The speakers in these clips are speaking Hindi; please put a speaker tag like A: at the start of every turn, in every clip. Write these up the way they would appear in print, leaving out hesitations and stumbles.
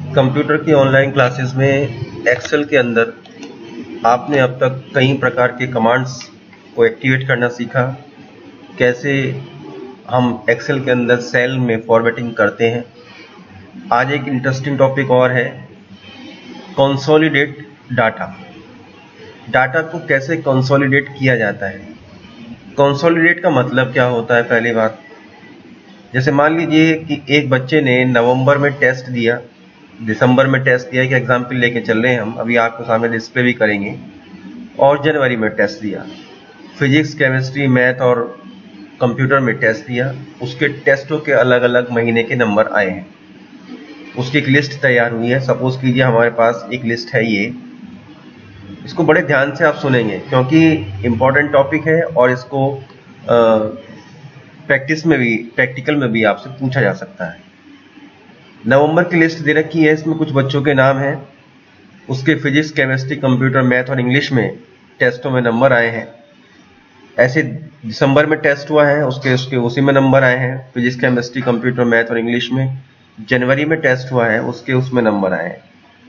A: कंप्यूटर की ऑनलाइन क्लासेस में एक्सेल के अंदर आपने अब तक कई प्रकार के कमांड्स को एक्टिवेट करना सीखा। कैसे हम एक्सेल के अंदर सेल में फॉर्मेटिंग करते हैं। आज एक इंटरेस्टिंग टॉपिक और है, कंसोलिडेट डाटा। डाटा को कैसे कंसोलिडेट किया जाता है। कंसोलिडेट का मतलब क्या होता है? पहली बात, जैसे मान लीजिए कि एक बच्चे ने नवंबर में टेस्ट दिया, दिसंबर में टेस्ट दिया, कि एग्जाम्पल लेके चल रहे हैं हम, अभी आपको सामने डिस्प्ले भी करेंगे, और जनवरी में टेस्ट दिया। फिजिक्स, केमिस्ट्री, मैथ और कंप्यूटर में टेस्ट दिया। उसके टेस्टों के अलग अलग महीने के नंबर आए हैं। उसकी एक लिस्ट तैयार हुई है। सपोज कीजिए हमारे पास एक लिस्ट है ये। इसको बड़े ध्यान से आप सुनेंगे क्योंकि इम्पोर्टेंट टॉपिक है और इसको प्रैक्टिकल में भी आपसे पूछा जा सकता है। नवंबर की लिस्ट दे रखी है, इसमें कुछ बच्चों के नाम हैं। उसके फिजिक्स, केमिस्ट्री, कंप्यूटर, मैथ और इंग्लिश में टेस्टों में नंबर आए हैं। ऐसे दिसंबर में टेस्ट हुआ है, उसके उसी में नंबर आए हैं, फिजिक्स, केमिस्ट्री, कंप्यूटर, मैथ और इंग्लिश में। जनवरी में टेस्ट हुआ है, उसमें नंबर आए हैं।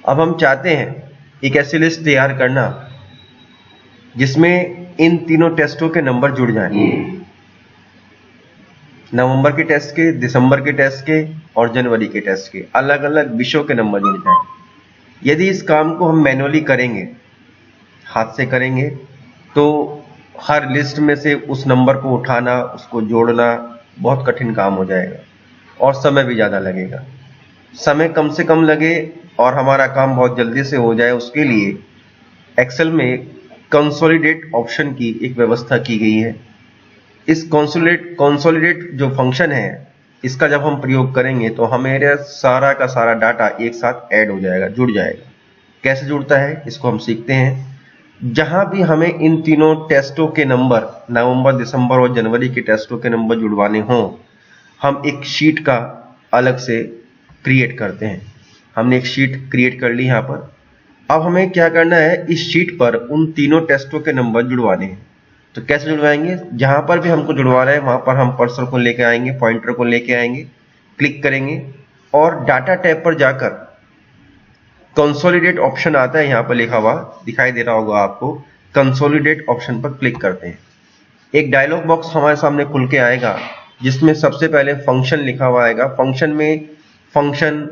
A: अब हम चाहते हैं एक ऐसी लिस्ट तैयार करना जिसमें इन तीनों टेस्टों के नंबर जुड़ जाएं। नवंबर के टेस्ट के, दिसंबर के टेस्ट के और जनवरी के टेस्ट के अलग अलग विषयों के नंबर जुड़ जाएं। यदि इस काम को हम मैनुअली करेंगे, हाथ से करेंगे, तो हर लिस्ट में से उस नंबर को उठाना, उसको जोड़ना बहुत कठिन काम हो जाएगा और समय भी ज़्यादा लगेगा। समय कम से कम लगे और हमारा काम बहुत जल्दी से हो जाए, उसके लिए एक्सेल में कंसोलिडेट ऑप्शन की एक व्यवस्था की गई है। इस कंसोलिडेट जो फंक्शन है, इसका जब हम प्रयोग करेंगे तो हमारे सारा का सारा डाटा एक साथ ऐड हो जाएगा, जुड़ जाएगा। कैसे जुड़ता है इसको हम सीखते हैं। जहां भी हमें इन तीनों टेस्टों के नंबर, नवंबर, दिसंबर और जनवरी के टेस्टों के नंबर जुड़वाने हों, हम एक शीट का अलग से क्रिएट करते हैं। हमने एक शीट क्रिएट कर ली यहाँ पर। अब हमें क्या करना है, इस शीट पर उन तीनों टेस्टों के नंबर जुड़वाने हैं। तो कैसे जुड़वाएंगे? जहां पर भी हमको जुड़वाना है वहां पर हम कर्सर को लेके आएंगे, पॉइंटर को लेके आएंगे, क्लिक करेंगे और डाटा टैब पर जाकर कंसोलिडेट ऑप्शन आता है, यहां पर लिखा हुआ दिखाई दे रहा होगा आपको। कंसोलिडेट ऑप्शन पर क्लिक करते हैं। एक डायलॉग बॉक्स हमारे सामने खुल के आएगा जिसमें सबसे पहले फंक्शन लिखा हुआ आएगा। फंक्शन में function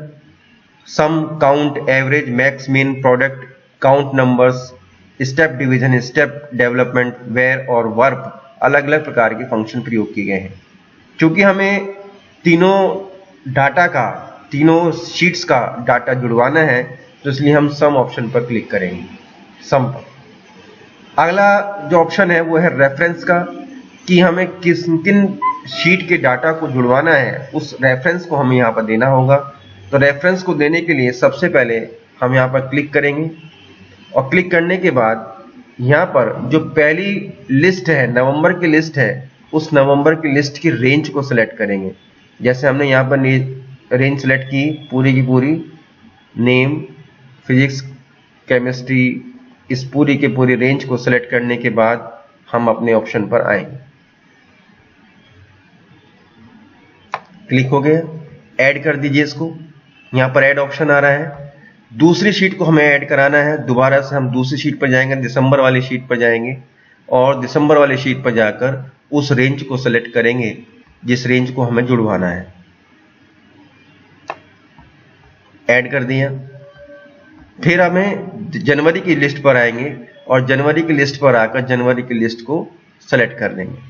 A: sum, count, average, max, mean, product, count numbers, step division, step development, where और वर्ब, अलग अलग प्रकार के फंक्शन प्रयोग किए गए हैं। क्योंकि हमें तीनों डाटा का, तीनों शीट्स का डाटा जुड़वाना है, तो इसलिए हम सम ऑप्शन पर क्लिक करेंगे, सम पर। अगला जो ऑप्शन है वो है रेफरेंस का, कि हमें किन शीट के डाटा को जुड़वाना है, उस रेफरेंस को हमें यहाँ पर देना होगा। तो रेफरेंस को देने के लिए सबसे पहले हम यहाँ पर क्लिक करेंगे और क्लिक करने के बाद यहाँ पर जो पहली लिस्ट है, नवंबर की लिस्ट है, उस नवंबर की लिस्ट की रेंज को सिलेक्ट करेंगे। जैसे हमने यहाँ पर रेंज सिलेक्ट की पूरी नेम, फिजिक्स, केमिस्ट्री, इस पूरी की पूरी रेंज को सिलेक्ट करने के बाद हम अपने ऑप्शन पर आएंगे। क्लिक हो गया, ऐड कर दीजिए इसको। यहाँ पर ऐड ऑप्शन आ रहा है। दूसरी शीट को हमें ऐड कराना है। दोबारा से हम दूसरी शीट पर जाएंगे, दिसंबर वाली शीट पर जाएंगे और दिसंबर वाली शीट पर जाकर उस रेंज को सेलेक्ट करेंगे जिस रेंज को हमें जुड़वाना है। ऐड कर दिया। फिर हमें जनवरी की लिस्ट पर आएंगे और जनवरी की लिस्ट पर आकर जनवरी की लिस्ट को सेलेक्ट कर लेंगे।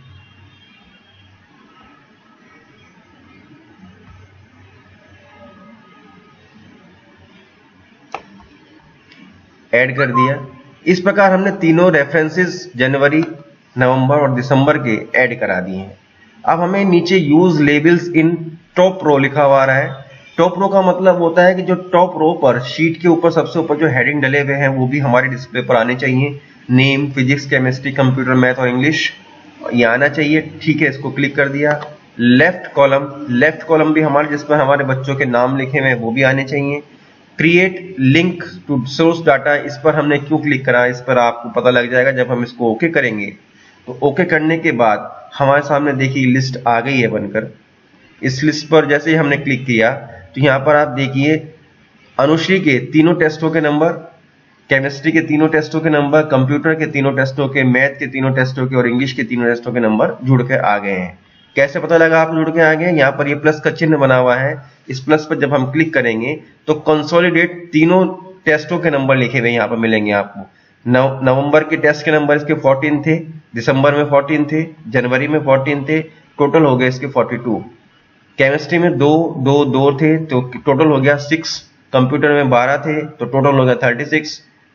A: ऐड कर दिया। इस प्रकार हमने तीनों रेफरेंसेस जनवरी, नवंबर और दिसंबर के ऐड करा दिए हैं। अब हमें नीचे use labels in top row लिखा हुआ आ रहा है। टॉप रो का मतलब होता है कि जो टॉप रो पर, शीट के ऊपर सबसे ऊपर जो हेडिंग डले हुए हैं वो भी हमारे डिस्प्ले पर आने चाहिए। Name, physics, chemistry, computer, math और इंग्लिश, ये आना चाहिए। ठीक है, इसको क्लिक कर दिया। लेफ्ट कॉलम भी हमारे, जिसमें हमारे बच्चों के नाम लिखे हुए हैं, वो भी आने चाहिए। Create link to source data, इस पर हमने क्यों क्लिक करा, इस पर आपको पता लग जाएगा जब हम इसको ओके करेंगे। तो ओके करने के बाद हमारे सामने देखिए लिस्ट आ गई है बनकर। इस लिस्ट पर जैसे ही हमने क्लिक किया तो यहाँ पर आप देखिए अनुश्री के तीनों टेस्टों के नंबर, केमिस्ट्री के तीनों टेस्टों के नंबर, कंप्यूटर के तीनों टेस्टों के, मैथ के तीनों टेस्टों के और इंग्लिश के तीनों टेस्टों के नंबर जुड़ के आ गए हैं। कैसे पता लगा आप जुड़ के आ गए? यहाँ पर ये प्लस का चिन्ह बना हुआ है, इस प्लस पर जब हम क्लिक करेंगे तो कंसोलिडेट तीनों टेस्टों के नंबर लिखे हुए यहाँ पर मिलेंगे आपको। नवंबर के टेस्ट के नंबर इसके 14 थे, दिसंबर में 14 थे, जनवरी में 14 थे, टोटल हो गए इसके 42। केमिस्ट्री में 2 थे तो टोटल हो गया 6, कंप्यूटर में 12 थे तो टोटल हो गया 36,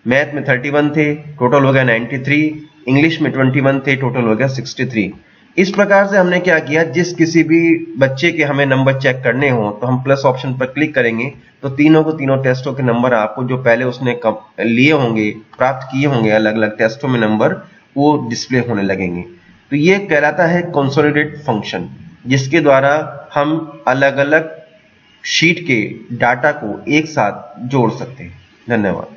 A: मैथ में 31 थे, टोटल हो गया 93, इंग्लिश में 21 थे, टोटल हो गया 63। इस प्रकार से हमने क्या किया, जिस किसी भी बच्चे के हमें नंबर चेक करने हो तो हम प्लस ऑप्शन पर क्लिक करेंगे तो तीनों को तीनों टेस्टों के नंबर आपको जो पहले उसने लिए होंगे, प्राप्त किए होंगे अलग अलग टेस्टों में नंबर, वो डिस्प्ले होने लगेंगे। तो ये कहलाता है कंसोलिडेट फंक्शन, जिसके द्वारा हम अलग अलग शीट के डाटा को एक साथ जोड़ सकते हैं। धन्यवाद।